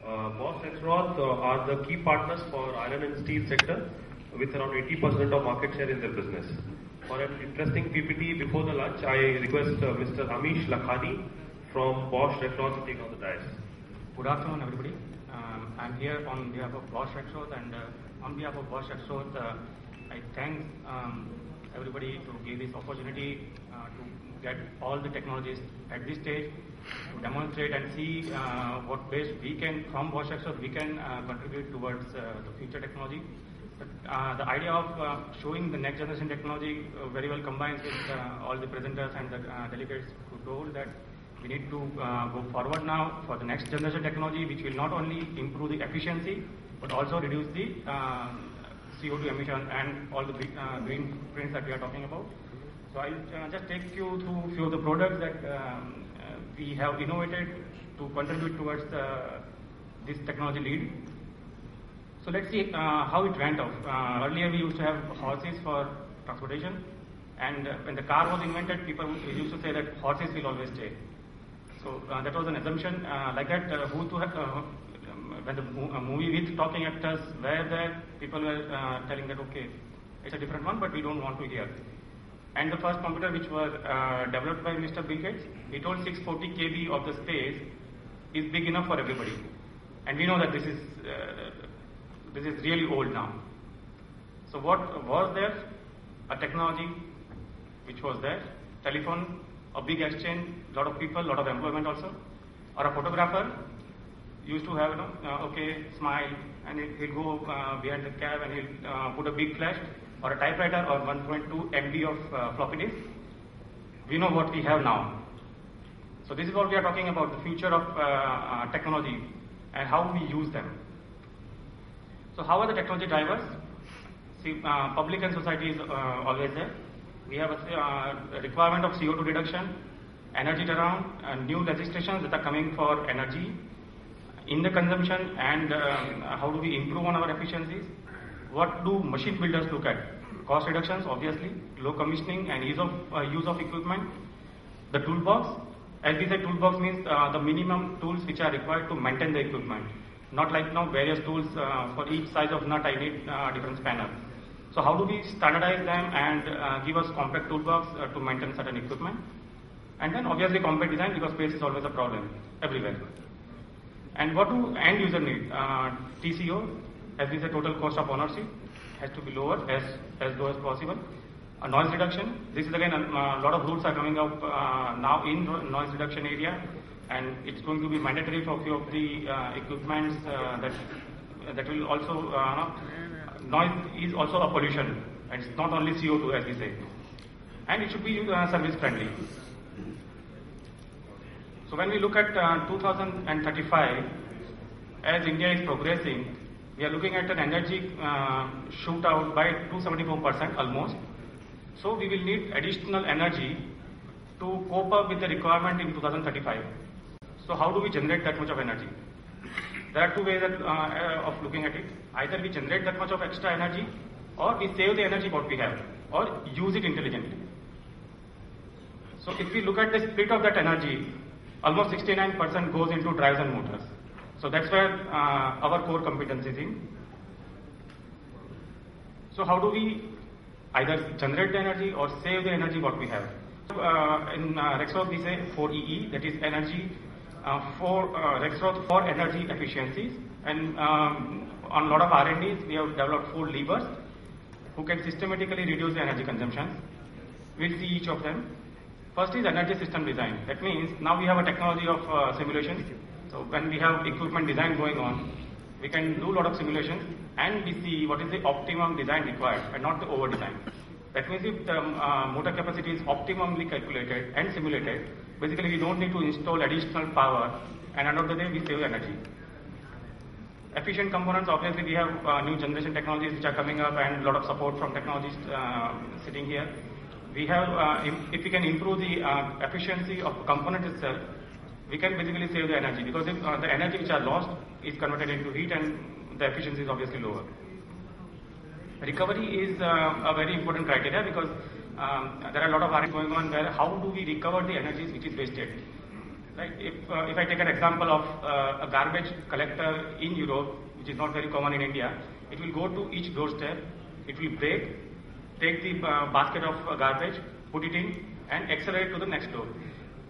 Bosch Rexroth are the key partners for iron and steel sector with around 80% of market share in their business. For an interesting PPT before the lunch, I request Mr. Amish Lakhani from Bosch Rexroth to take on the dais. Good afternoon, everybody. I'm here on behalf of Bosch Rexroth, and on behalf of Bosch Rexroth, I thank everybody to give this opportunity to get all the technologies at this stage, to demonstrate and see what best we can, from Bosch Rexroth, we can contribute towards the future technology. The idea of showing the next generation technology very well combines with all the presenters and the delegates who told that we need to go forward now for the next generation technology, which will not only improve the efficiency but also reduce the CO2 emission and all the green prints that we are talking about. So I'll just take you through a few of the products that we have innovated to contribute towards this technology lead. So let's see how it went off. Earlier we used to have horses for transportation, and when the car was invented, people used to say that horses will always stay. So that was an assumption. Like that, when the movie with talking actors were there, people were telling that okay, it's a different one, but we don't want to hear. And the first computer which was developed by Mr. Bill Gates, he told 640 kb of the space is big enough for everybody. And we know that this is really old now. So what was there? A technology which was there, telephone, a big exchange, lot of people, lot of employment also. Or a photographer used to have, okay, smile, and he'll go behind the cab and he'll put a big flash, or a typewriter, or 1.2 MB of floppy disk. We know what we have now. So this is what we are talking about, the future of technology and how we use them. So how are the technology drivers? See, public and society is always there. We have a requirement of CO2 reduction, energy turnaround, new legislations that are coming for energy in the consumption, and how do we improve on our efficiencies. What do machine builders look at? Cost reductions, obviously, low commissioning and ease of use of equipment. The toolbox, as we said, toolbox means the minimum tools which are required to maintain the equipment. Not like now various tools for each size of nut I need different spanner. So how do we standardize them and give us compact toolbox to maintain certain equipment? And then obviously compact design, because space is always a problem everywhere. And what do end user need? TCO, as we said, total cost of ownership, has to be lower, as low as possible. Noise reduction, this is again a lot of rules are coming up now in noise reduction area, and it's going to be mandatory for a few of the equipments that will also, noise is also a pollution, and it's not only CO2 as we say. And it should be service friendly. So when we look at 2035, as India is progressing, we are looking at an energy shootout by 274% almost. So we will need additional energy to cope up with the requirement in 2035. So how do we generate that much of energy? There are two ways of looking at it. Either we generate that much of extra energy, or we save the energy what we have, or use it intelligently. So if we look at the split of that energy, almost 69% goes into drives and motors. So that's where our core competence is in. So how do we either generate the energy or save the energy what we have? In Rexroth we say 4EE, that is energy for Rexroth for energy efficiencies. And on a lot of R&Ds we have developed 4 levers who can systematically reduce the energy consumption. We'll see each of them. First is energy system design. That means now we have a technology of simulations. So when we have equipment design going on, we can do a lot of simulations and we see what is the optimum design required and not the over design. That means if the motor capacity is optimally calculated and simulated, basically we don't need to install additional power, and end of the day we save energy. Efficient components, obviously we have new generation technologies which are coming up and a lot of support from technologists sitting here. We have, if we can improve the efficiency of component itself, we can basically save the energy, because if the energy which are lost is converted into heat and the efficiency is obviously lower. Recovery is a very important criteria, because there are a lot of R&D going on where how do we recover the energies which is wasted. Right? If I take an example of a garbage collector in Europe, which is not very common in India, it will go to each doorstep, it will break, take the basket of garbage, put it in, and accelerate to the next door.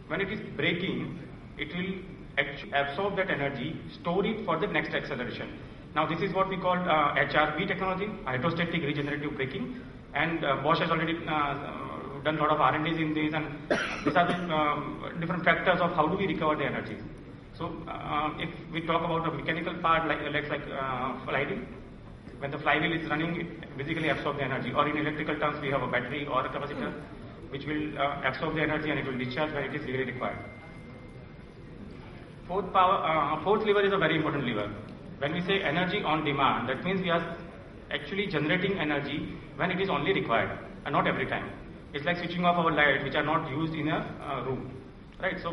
When it is breaking, it will actually absorb that energy, store it for the next acceleration. Now this is what we call HRB technology, hydrostatic regenerative braking, and Bosch has already done a lot of R&Ds in this, and these are the different factors of how do we recover the energy. So if we talk about a mechanical part like flywheel, when the flywheel is running, it basically absorbs the energy. Or in electrical terms, we have a battery or a capacitor which will absorb the energy and it will discharge when it is really required. Fourth lever is a very important lever. When we say energy on demand, that means we are actually generating energy when it is only required and not every time. It's like switching off our lights which are not used in a room. Right, so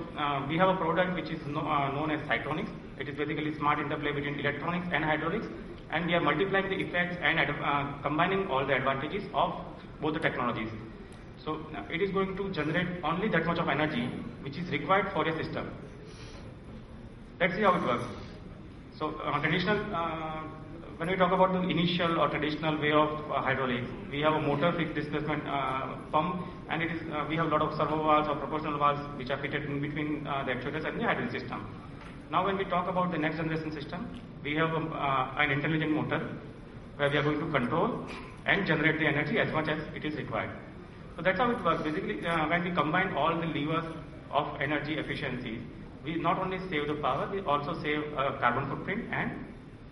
we have a product which is known as Cytronix. It is basically smart interplay between electronics and hydraulics, and we are multiplying the effects and combining all the advantages of both the technologies. So it is going to generate only that much of energy which is required for a system. Let's see how it works. So when we talk about the initial or traditional way of hydraulics, we have a motor fixed displacement pump, and it is we have a lot of servo valves or proportional valves which are fitted in between the actuators and the hydraulic system. Now when we talk about the next generation system, we have an intelligent motor where we are going to control and generate the energy as much as it is required. So that's how it works. Basically, when we combine all the levers of energy efficiency, we not only save the power, we also save carbon footprint and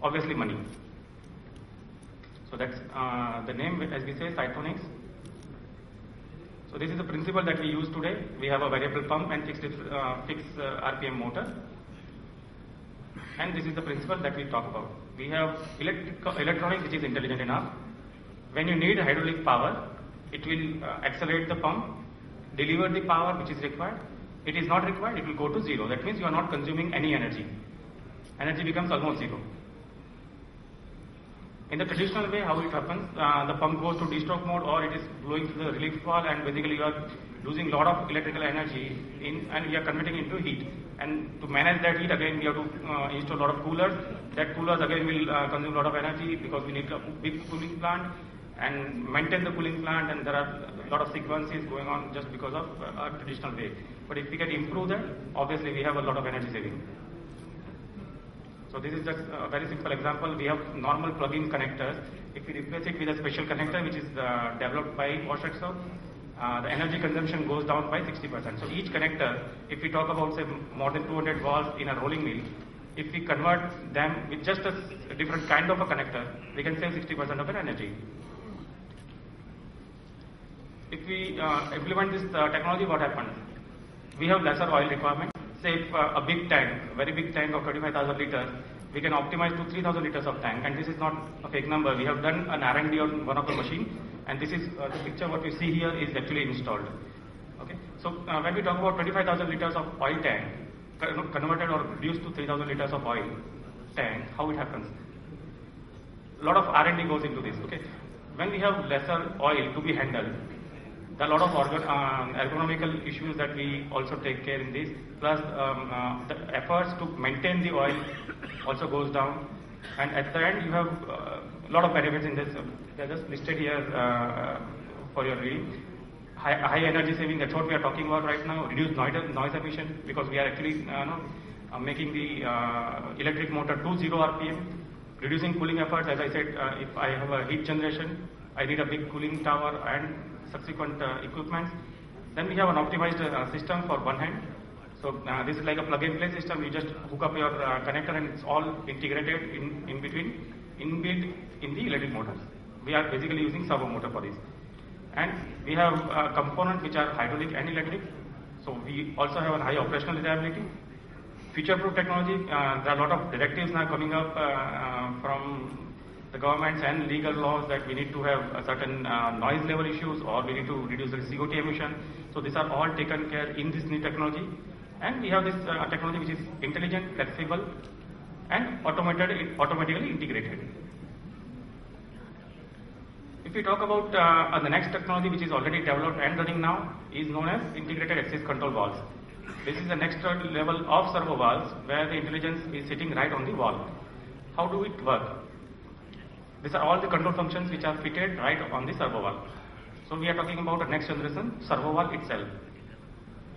obviously money. So that's the name, as we say, Cytronix. So this is the principle that we use today. We have a variable pump and fixed RPM motor. And this is the principle that we talk about. We have electronics which is intelligent enough. When you need hydraulic power, it will accelerate the pump, deliver the power which is required. It is not required, it will go to zero. That means you are not consuming any energy. Energy becomes almost zero. In the traditional way, how it happens, the pump goes to D-stroke mode or it is blowing through the relief valve, and basically you are losing a lot of electrical energy and you are converting into heat. And to manage that heat, again, we have to install a lot of coolers. That coolers again will consume a lot of energy because we need a big cooling plant and maintain the cooling plant, and there are a lot of sequences going on just because of a traditional way. But if we can improve that, obviously we have a lot of energy saving. So this is just a very simple example. We have normal plug-in connectors. If we replace it with a special connector which is developed by Bosch Rexroth, the energy consumption goes down by 60%. So each connector, if we talk about say more than 200 valves in a rolling mill, if we convert them with just a different kind of a connector, we can save 60% of our energy. If we implement this technology, what happens? We have lesser oil requirement. Say if a big tank, very big tank of 25,000 liters, we can optimize to 3,000 liters of tank, and this is not a fake number. We have done an R&D on one of the machine, and this is the picture what you see here is actually installed. Okay, so when we talk about 25,000 liters of oil tank converted or reduced to 3,000 liters of oil tank, how it happens? A lot of R&D goes into this. Okay, when we have lesser oil to be handled, there are a lot of ergonomical issues that we also take care in this. Plus, the efforts to maintain the oil also goes down. And at the end, you have a lot of benefits in this. They're just listed here for your reading. High energy saving, that's what we are talking about right now. Reduced noise emission, because we are actually making the electric motor to 0 RPM. Reducing cooling efforts, as I said, if I have a heat generation, I need a big cooling tower and subsequent equipment. Then we have an optimized system for one hand. So this is like a plug-and-play system. You just hook up your connector and it's all integrated in between, inbuilt in the electric motors. We are basically using servo motor for this. And we have components which are hydraulic and electric. So we also have a high operational reliability. Future-proof technology, there are a lot of directives now coming up from the governments and legal laws that we need to have a certain noise level issues, or we need to reduce the CO2 emission. So these are all taken care in this new technology. And we have this technology which is intelligent, flexible, and automatically integrated. If we talk about the next technology which is already developed and running now, is known as integrated access control valves. This is the next level of servo valves where the intelligence is sitting right on the wall. How do it work? These are all the control functions which are fitted right on the servo valve. So we are talking about a next generation servo valve itself.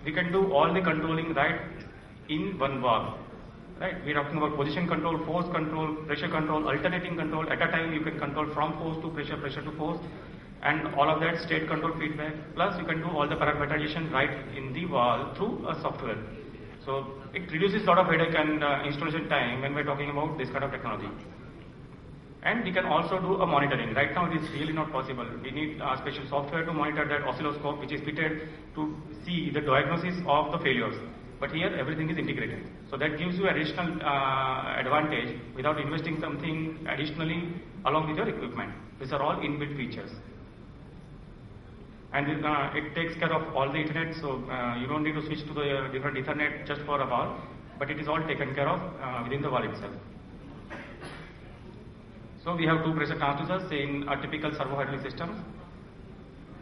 We can do all the controlling right in one valve. Right? We are talking about position control, force control, pressure control, alternating control. At a time you can control from force to pressure, pressure to force, and all of that state control feedback. Plus you can do all the parameterization right in the valve through a software. So it reduces a lot of headache and installation time when we are talking about this kind of technology. And we can also do a monitoring. Right now it is really not possible. We need a special software to monitor that oscilloscope which is fitted to see the diagnosis of the failures. But here everything is integrated. So that gives you additional advantage without investing something additionally along with your equipment. These are all inbuilt features. And it takes care of all the Ethernet, so you don't need to switch to the different Ethernet just for a valve, but it is all taken care of within the valve itself. So we have two pressure transducers in a typical servo hydraulic system.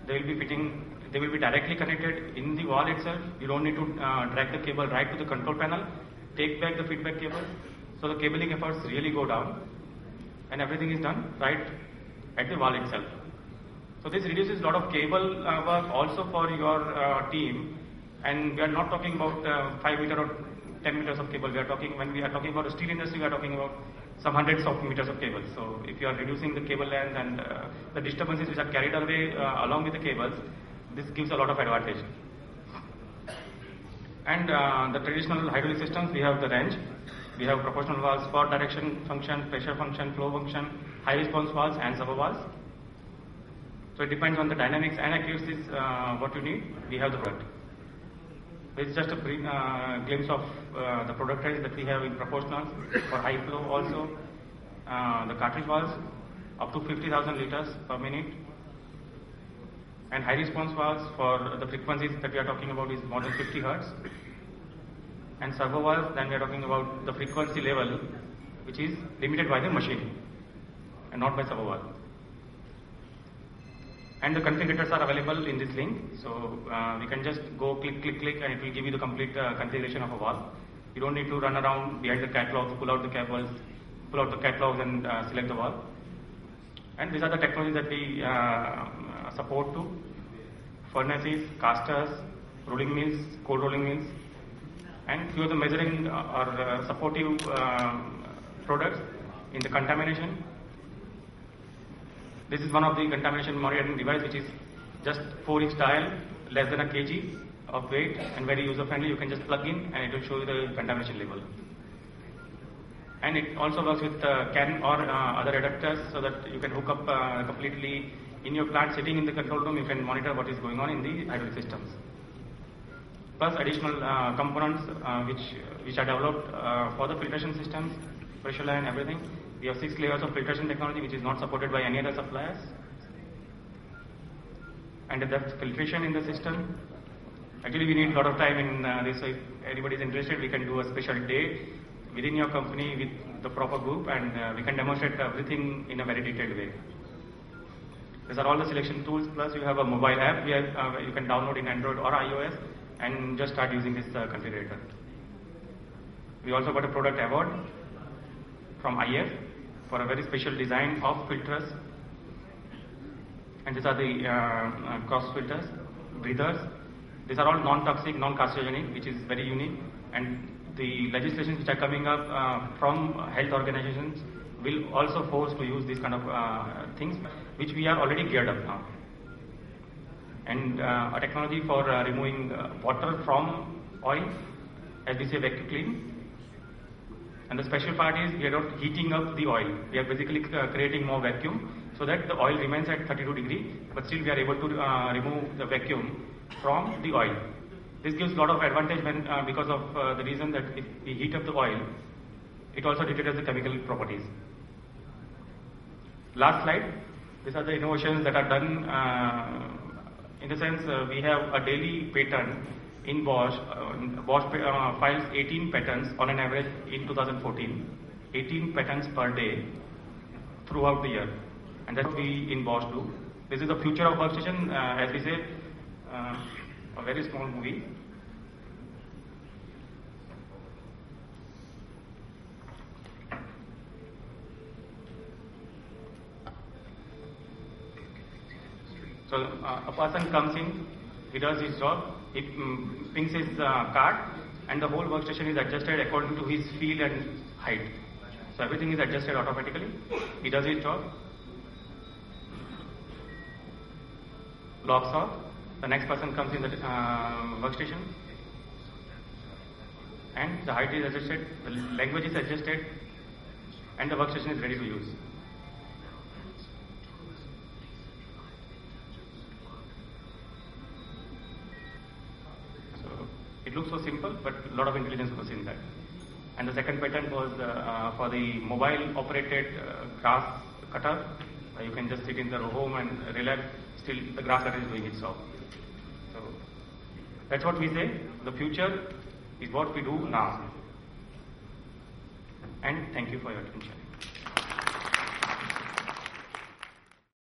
They will be directly connected in the valve itself. You don't need to drag the cable right to the control panel, take back the feedback cable. So the cabling efforts really go down, and everything is done right at the valve itself. So this reduces a lot of cable work also for your team, and we are not talking about 5 meter or 10 meters of cable. When we are talking about the steel industry, we are talking about some hundreds of meters of cables. So if you are reducing the cable length and the disturbances which are carried away along with the cables, this gives a lot of advantage. And the traditional hydraulic systems, we have the range. We have proportional valves for direction function, pressure function, flow function, high response valves and servo valves. So it depends on the dynamics and accuracies what you need. We have the product. This is just a glimpse of the product range that we have in proportionals for high flow also. The cartridge valves up to 50,000 liters per minute. And high response valves for the frequencies that we are talking about is more than 50 Hertz. And servo valves, then we are talking about the frequency level which is limited by the machine and not by servo valve. And the configurators are available in this link. So we can just go click and it will give you the complete configuration of a valve. You don't need to run around behind the catalog to pull out the cables, pull out the catalogs and select the valve. And these are the technologies that we support to: furnaces, casters, rolling mills, cold rolling mills, and few of the measuring or supportive products in the contamination. This is one of the contamination monitoring device which is just 4-inch dial, less than a kg of weight and very user friendly. You can just plug in and it will show you the contamination level. And it also works with CAN or other adapters so that you can hook up completely in your plant sitting in the control room. You can monitor what is going on in the hydraulic systems. Plus additional components which are developed for the filtration systems, pressure line, everything. We have 6 layers of filtration technology which is not supported by any other suppliers. And that's filtration in the system. Actually we need a lot of time in this, so if anybody is interested, we can do a special day within your company with the proper group and we can demonstrate everything in a very detailed way. These are all the selection tools, plus you have a mobile app where you can download in Android or iOS and just start using this configurator. We also got a product award from IF for a very special design of filters, and these are the cross filters, breathers. These are all non-toxic, non-carcinogenic, which is very unique, and the legislations which are coming up from health organizations will also force to use these kind of things, which we are already geared up now. And a technology for removing water from oil, as we say, vacuum clean. And the special part is we are not heating up the oil. We are basically creating more vacuum so that the oil remains at 32 degrees, but still we are able to remove the vacuum from the oil. This gives a lot of advantage when, because of the reason that if we heat up the oil, it also deteriorates the chemical properties. Last slide. These are the innovations that are done. In the sense, we have a daily pattern in Bosch. Bosch files 18 patents on an average in 2014. 18 patents per day throughout the year. And that's what we in Bosch do. This is the future of workstation, as we say, a very small movie. So a person comes in, he does his job, he pings his card, and the whole workstation is adjusted according to his feel and height. So everything is adjusted automatically. He does his job, logs off, the next person comes in the workstation, and the height is adjusted, the language is adjusted, and the workstation is ready to use. So it looks so simple, but a lot of intelligence goes in that. And the second patent was for the mobile operated grass cutter. You can just sit in the home and relax, still the grass cutter is doing its job. So that's what we say, the future is what we do now. And thank you for your attention.